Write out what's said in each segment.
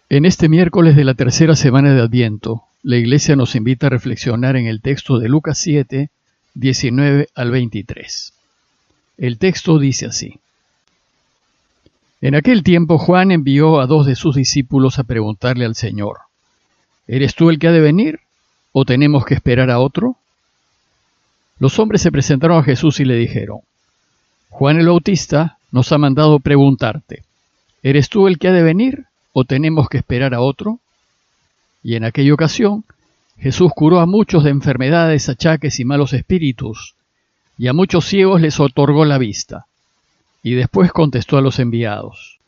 En este miércoles de la tercera semana de Adviento, la Iglesia nos invita a reflexionar en el texto de Lucas 7, 19 al 23. El texto dice así: En aquel tiempo Juan envió a 2 de sus discípulos a preguntarle al Señor: ¿Eres tú el que ha de venir, o tenemos que esperar a otro? Los hombres se presentaron a Jesús y le dijeron: Juan el Bautista nos ha mandado preguntarte: ¿eres tú el que ha de venir, o tenemos que esperar a otro? Y en aquella ocasión Jesús curó a muchos de enfermedades, achaques y malos espíritus, y a muchos ciegos les otorgó la vista. Y después contestó a los enviados: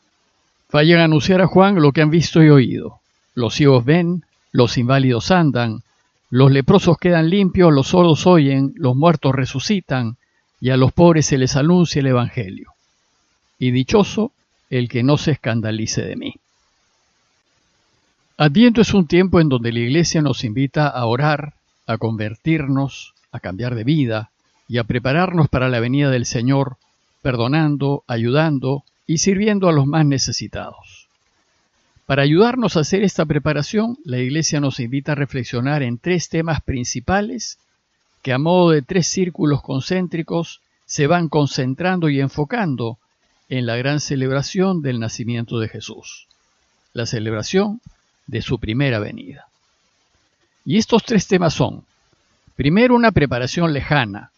Vayan a anunciar a Juan lo que han visto y oído. Los ciegos ven, los inválidos andan, los leprosos quedan limpios, los sordos oyen, los muertos resucitan, y a los pobres se les anuncia el Evangelio. Y dichoso el que no se escandalice de mí. Adviento es un tiempo en donde la Iglesia nos invita a orar, a convertirnos, a cambiar de vida y a prepararnos para la venida del Señor, perdonando, ayudando y sirviendo a los más necesitados. Para ayudarnos a hacer esta preparación, la Iglesia nos invita a reflexionar en 3 temas principales que a modo de 3 círculos concéntricos se van concentrando y enfocando en la gran celebración del nacimiento de Jesús, la celebración de su primera venida. Y estos 3 temas son: primero, una preparación lejana,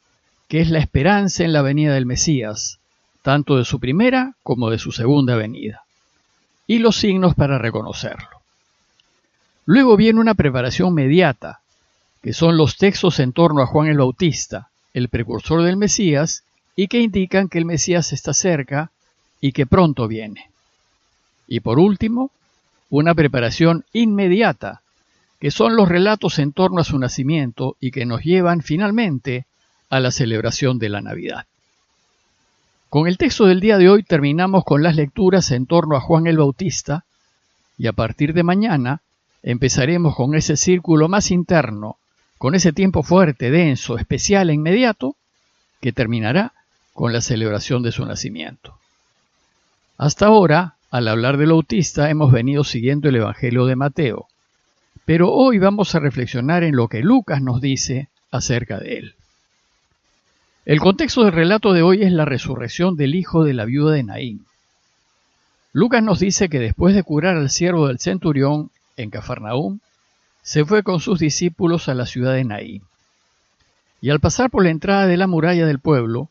que es la esperanza en la venida del Mesías, tanto de su primera como de su segunda venida, y los signos para reconocerlo. Luego viene una preparación mediata, que son los textos en torno a Juan el Bautista, el precursor del Mesías, y que indican que el Mesías está cerca y que pronto viene. Y por último, una preparación inmediata, que son los relatos en torno a su nacimiento y que nos llevan finalmente a la celebración de la Navidad. Con el texto del día de hoy terminamos con las lecturas en torno a Juan el Bautista, y a partir de mañana empezaremos con ese círculo más interno, con ese tiempo fuerte, denso, especial e inmediato, que terminará con la celebración de su nacimiento. Hasta ahora, al hablar del Bautista, hemos venido siguiendo el Evangelio de Mateo, pero hoy vamos a reflexionar en lo que Lucas nos dice acerca de él. El contexto del relato de hoy es la resurrección del hijo de la viuda de Naín. Lucas nos dice que después de curar al siervo del centurión en Cafarnaúm, se fue con sus discípulos a la ciudad de Naín. Y al pasar por la entrada de la muralla del pueblo,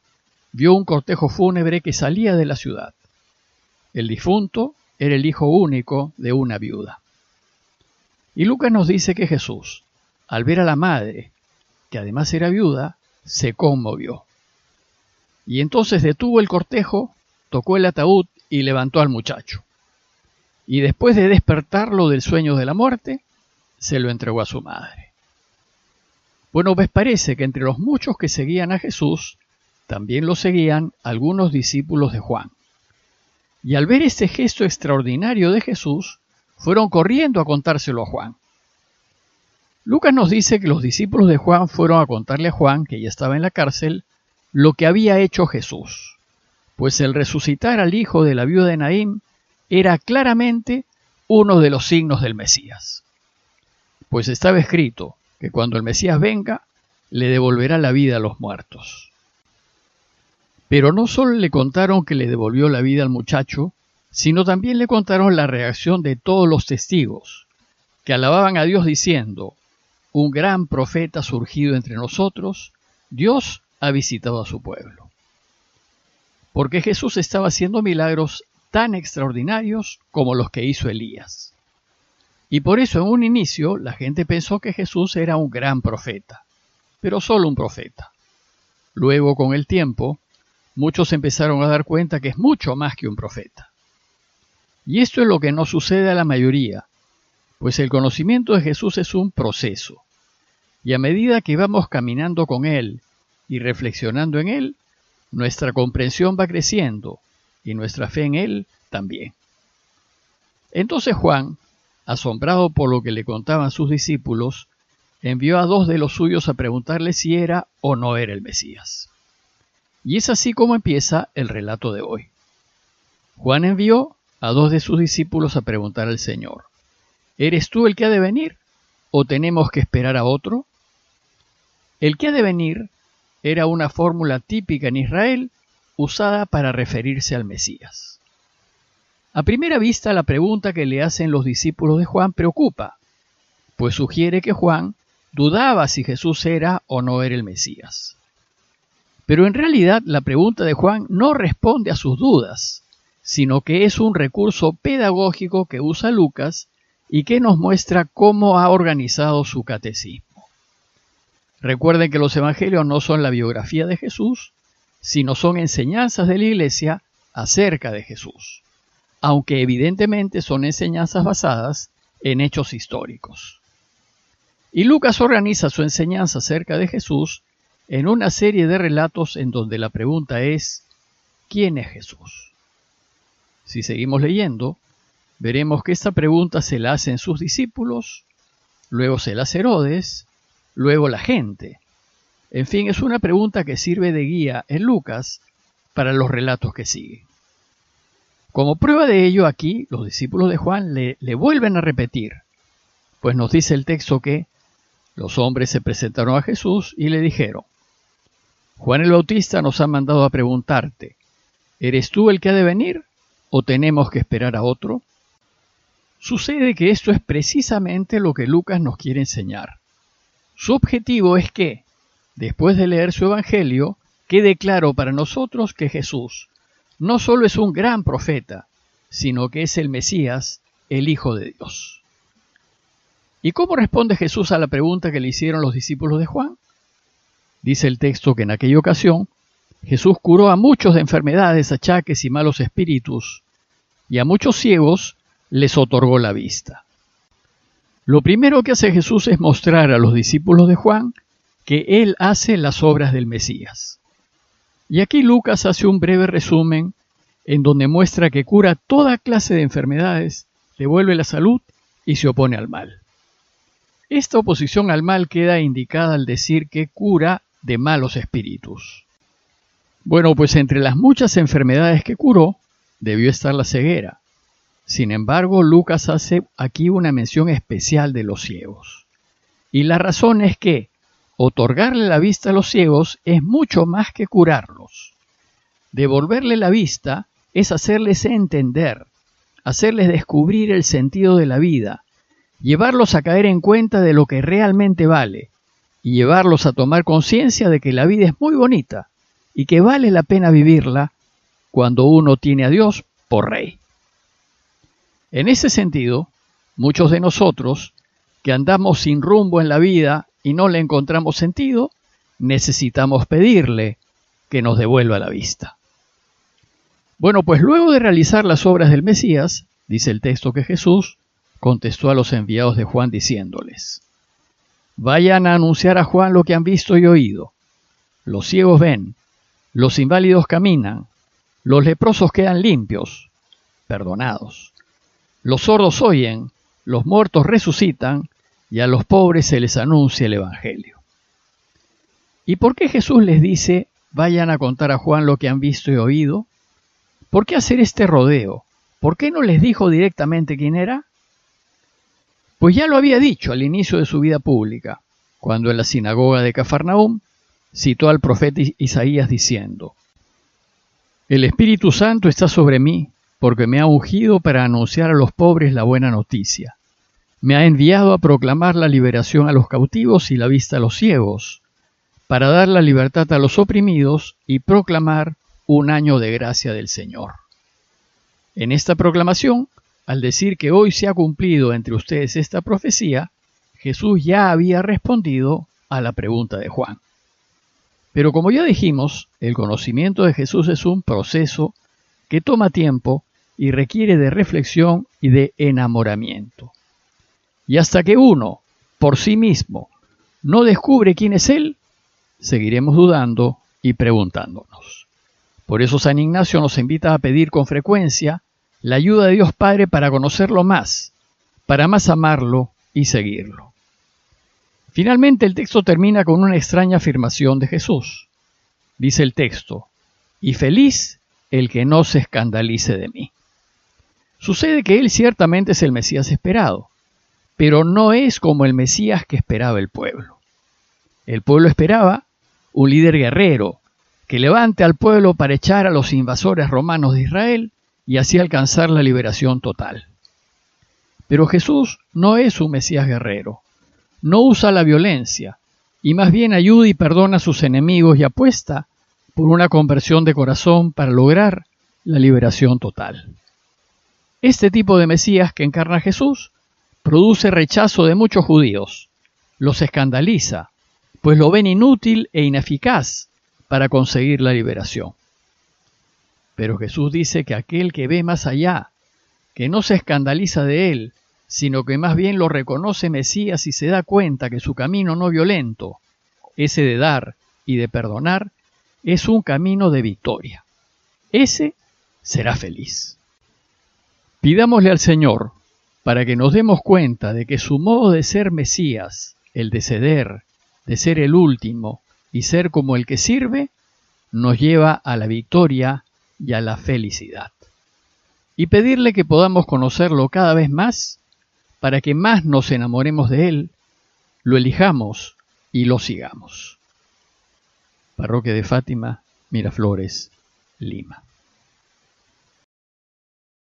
vio un cortejo fúnebre que salía de la ciudad. El difunto era el hijo único de una viuda. Y Lucas nos dice que Jesús, al ver a la madre, que además era viuda, se conmovió. Y entonces detuvo el cortejo, tocó el ataúd y levantó al muchacho. Y después de despertarlo del sueño de la muerte, se lo entregó a su madre. Bueno, pues parece que entre los muchos que seguían a Jesús, también lo seguían algunos discípulos de Juan. Y al ver este gesto extraordinario de Jesús, fueron corriendo a contárselo a Juan. Lucas nos dice que los discípulos de Juan fueron a contarle a Juan, que ya estaba en la cárcel, lo que había hecho Jesús, pues el resucitar al hijo de la viuda de Naín era claramente uno de los signos del Mesías. Pues estaba escrito que cuando el Mesías venga, le devolverá la vida a los muertos. Pero no solo le contaron que le devolvió la vida al muchacho, sino también le contaron la reacción de todos los testigos, que alababan a Dios diciendo: un gran profeta surgido entre nosotros, Dios ha visitado a su pueblo. Porque Jesús estaba haciendo milagros tan extraordinarios como los que hizo Elías. Y por eso en un inicio la gente pensó que Jesús era un gran profeta, pero solo un profeta. Luego, con el tiempo, muchos empezaron a dar cuenta que es mucho más que un profeta. Y esto es lo que no sucede a la mayoría, pues el conocimiento de Jesús es un proceso. Y a medida que vamos caminando con Él y reflexionando en Él, nuestra comprensión va creciendo y nuestra fe en Él también. Entonces Juan, asombrado por lo que le contaban sus discípulos, envió a 2 de los suyos a preguntarle si era o no era el Mesías. Y es así como empieza el relato de hoy. Juan envió a 2 de sus discípulos a preguntar al Señor: ¿Eres tú el que ha de venir o tenemos que esperar a otro? El que ha de venir era una fórmula típica en Israel usada para referirse al Mesías. A primera vista, la pregunta que le hacen los discípulos de Juan preocupa, pues sugiere que Juan dudaba si Jesús era o no era el Mesías. Pero en realidad la pregunta de Juan no responde a sus dudas, sino que es un recurso pedagógico que usa Lucas y que nos muestra cómo ha organizado su catecismo. Recuerden que los evangelios no son la biografía de Jesús, sino son enseñanzas de la Iglesia acerca de Jesús, aunque evidentemente son enseñanzas basadas en hechos históricos. Y Lucas organiza su enseñanza acerca de Jesús en una serie de relatos en donde la pregunta es, ¿quién es Jesús? Si seguimos leyendo, veremos que esta pregunta se la hacen sus discípulos, luego se la hace Herodes, luego la gente. En fin, es una pregunta que sirve de guía en Lucas para los relatos que siguen. Como prueba de ello, aquí los discípulos de Juan le vuelven a repetir, pues nos dice el texto que los hombres se presentaron a Jesús y le dijeron, Juan el Bautista nos ha mandado a preguntarte, ¿eres tú el que ha de venir o tenemos que esperar a otro? Sucede que esto es precisamente lo que Lucas nos quiere enseñar. Su objetivo es que, después de leer su evangelio, quede claro para nosotros que Jesús no solo es un gran profeta, sino que es el Mesías, el Hijo de Dios. ¿Y cómo responde Jesús a la pregunta que le hicieron los discípulos de Juan? Dice el texto que en aquella ocasión Jesús curó a muchos de enfermedades, achaques y malos espíritus, y a muchos ciegos les otorgó la vista. Lo primero que hace Jesús es mostrar a los discípulos de Juan que Él hace las obras del Mesías. Y aquí Lucas hace un breve resumen en donde muestra que cura toda clase de enfermedades, devuelve la salud y se opone al mal. Esta oposición al mal queda indicada al decir que cura de malos espíritus. Bueno, pues entre las muchas enfermedades que curó, debió estar la ceguera. Sin embargo, Lucas hace aquí una mención especial de los ciegos. Y la razón es que otorgarle la vista a los ciegos es mucho más que curarlos. Devolverle la vista es hacerles entender, hacerles descubrir el sentido de la vida, llevarlos a caer en cuenta de lo que realmente vale y llevarlos a tomar conciencia de que la vida es muy bonita y que vale la pena vivirla cuando uno tiene a Dios por Rey. En ese sentido, muchos de nosotros, que andamos sin rumbo en la vida y no le encontramos sentido, necesitamos pedirle que nos devuelva la vista. Bueno, pues luego de realizar las obras del Mesías, dice el texto que Jesús contestó a los enviados de Juan diciéndoles, vayan a anunciar a Juan lo que han visto y oído. Los ciegos ven, los inválidos caminan, los leprosos quedan limpios, perdonados. Los sordos oyen, los muertos resucitan, y a los pobres se les anuncia el Evangelio. ¿Y por qué Jesús les dice, vayan a contar a Juan lo que han visto y oído? ¿Por qué hacer este rodeo? ¿Por qué no les dijo directamente quién era? Pues ya lo había dicho al inicio de su vida pública, cuando en la sinagoga de Cafarnaúm citó al profeta Isaías diciendo, el Espíritu Santo está sobre mí, porque me ha ungido para anunciar a los pobres la buena noticia. Me ha enviado a proclamar la liberación a los cautivos y la vista a los ciegos, para dar la libertad a los oprimidos y proclamar un año de gracia del Señor. En esta proclamación, al decir que hoy se ha cumplido entre ustedes esta profecía, Jesús ya había respondido a la pregunta de Juan. Pero como ya dijimos, el conocimiento de Jesús es un proceso que toma tiempo y requiere de reflexión y de enamoramiento. Y hasta que uno, por sí mismo, no descubre quién es Él, seguiremos dudando y preguntándonos. Por eso San Ignacio nos invita a pedir con frecuencia la ayuda de Dios Padre para conocerlo más, para más amarlo y seguirlo. Finalmente el texto termina con una extraña afirmación de Jesús. Dice el texto, y feliz el que no se escandalice de mí. Sucede que Él ciertamente es el Mesías esperado, pero no es como el Mesías que esperaba el pueblo. El pueblo esperaba un líder guerrero que levante al pueblo para echar a los invasores romanos de Israel y así alcanzar la liberación total. Pero Jesús no es un Mesías guerrero, no usa la violencia y más bien ayuda y perdona a sus enemigos y apuesta por una conversión de corazón para lograr la liberación total. Este tipo de Mesías que encarna Jesús produce rechazo de muchos judíos, los escandaliza, pues lo ven inútil e ineficaz para conseguir la liberación. Pero Jesús dice que aquel que ve más allá, que no se escandaliza de él, sino que más bien lo reconoce Mesías y se da cuenta que su camino no violento, ese de dar y de perdonar, es un camino de victoria. Ese será feliz. Pidámosle al Señor para que nos demos cuenta de que su modo de ser Mesías, el de ceder, de ser el último y ser como el que sirve, nos lleva a la victoria y a la felicidad. Y pedirle que podamos conocerlo cada vez más para que más nos enamoremos de Él, lo elijamos y lo sigamos. Parroquia de Fátima, Miraflores, Lima.